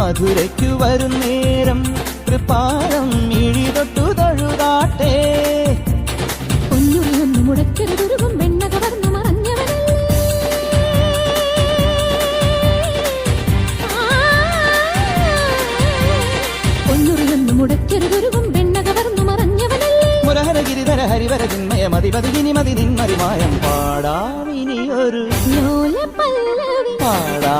മധുരയ്ക്കു വരും നേരം തൃപ്പാദം മിഴി തൊട്ടു തൊഴുതാട്ടെ. പൊന്നുറിയൊന്നു മുടക്കരുതുരുകും വെണ്ണ കവർന്നു മറഞ്ഞവനല്ലേ. പൊന്നുറിയൊന്നു മുടക്കരുതുരുകും വെണ്ണ കവർന്നു മറഞ്ഞവനല്ലേ. മുരഹര ഗിരിധര ഹരിവര ചിന്മയ മതിപതികിനി മതി നിന്മറിമായം പാടാവിനിയൊരു ലോല പല്ലവി പാടാ